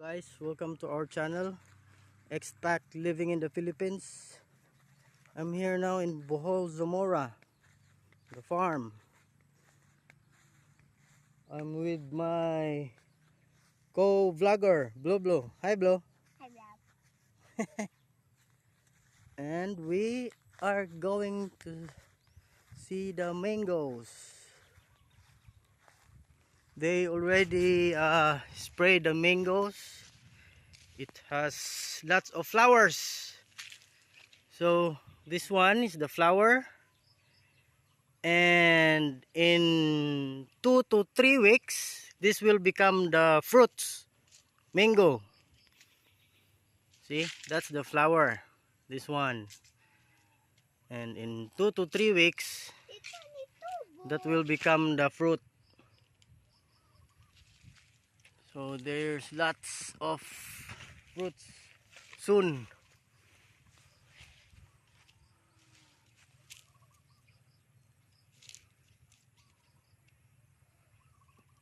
Guys, welcome to our channel, Expat Living in the Philippines. I'm here now in Bohol, Zamora, the farm. I'm with my co-vlogger, Blo. Hi, Blo. Hi, Rob. And we are going to see the mangoes. They already sprayed the mangoes. It has lots of flowers. So this one is the flower. And in 2 to 3 weeks this will become the fruits, mango. See, that's the flower, this one. And in 2 to 3 weeks that will become the fruit. So there's lots of fruits soon.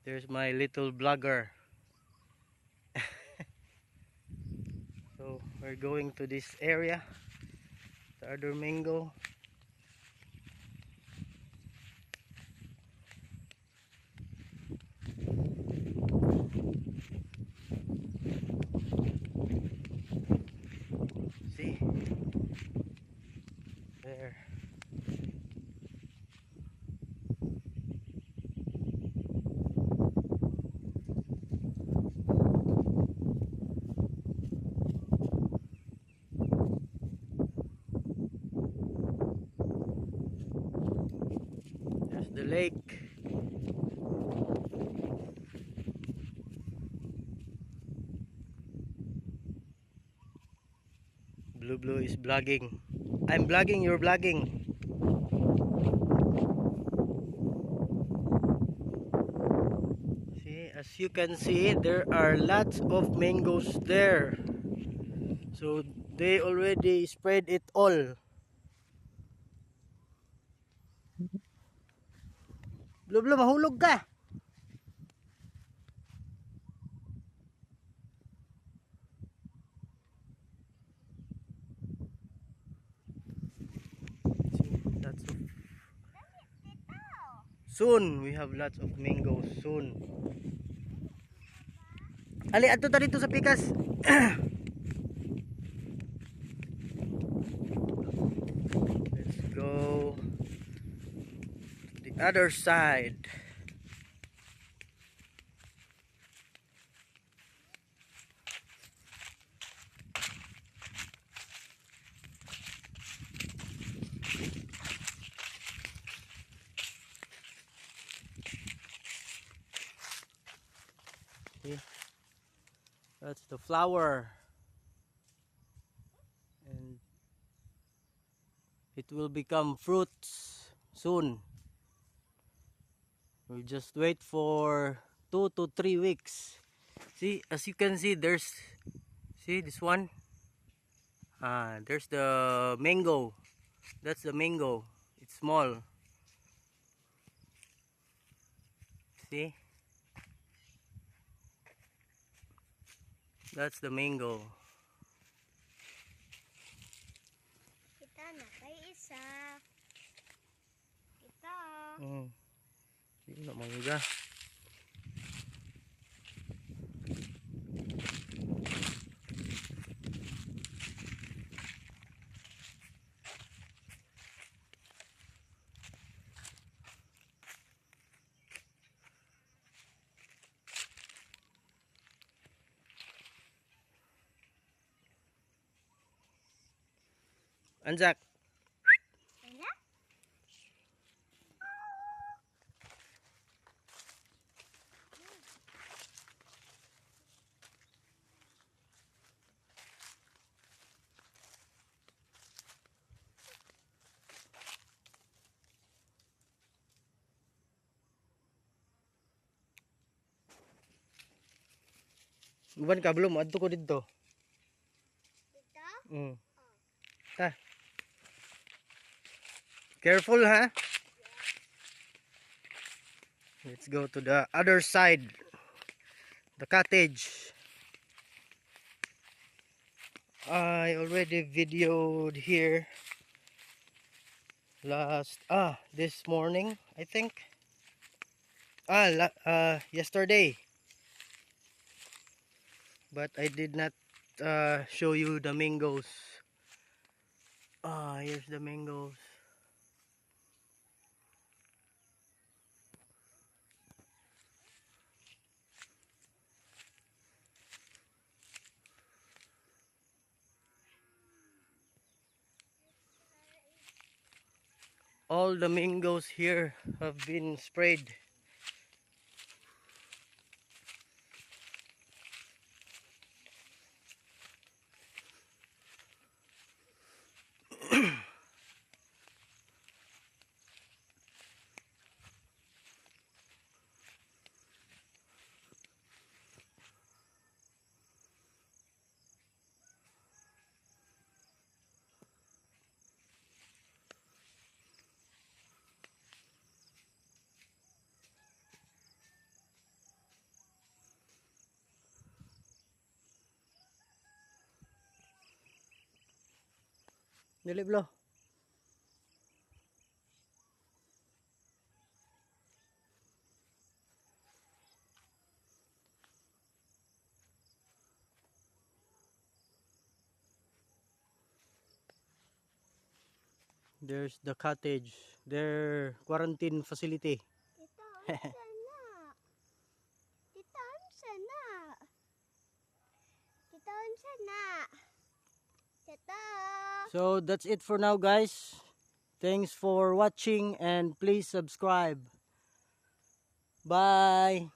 There's my little blogger. So we're going to this area, the other mango. See, there. There's the lake. Blue is vlogging. I'm vlogging, you're vlogging. See, as you can see, there are lots of mangoes there. So they already spread it all. Blue, mahulog ka. See, lots of... Soon we have lots of mangoes soon. Ali, ato ta dito sa pikas. Let's go to the other side. See, that's the flower. And it will become fruits soon. We'll just wait for 2 to 3 weeks. See, as you can see, see this one? There's the mango. That's the mango. It's small. See? That's the mango. Kita na kay isa. Kita. Hindi na mangga. Anjak. Wala? Uban ka belum adto ko dito. Dito? Ta. Careful, ha? Let's go to the other side. The cottage. I already videoed here this morning, I think. Yesterday. But I did not show you the mangoes. Here's the mangoes. All the mangoes here have been sprayed. Dili blo. There's the cottage, their quarantine facility. Tita, unsa na? Tita, unsa na? Tita, unsa na? Tita. So that's it for now, guys. Thanks for watching and please subscribe. Bye.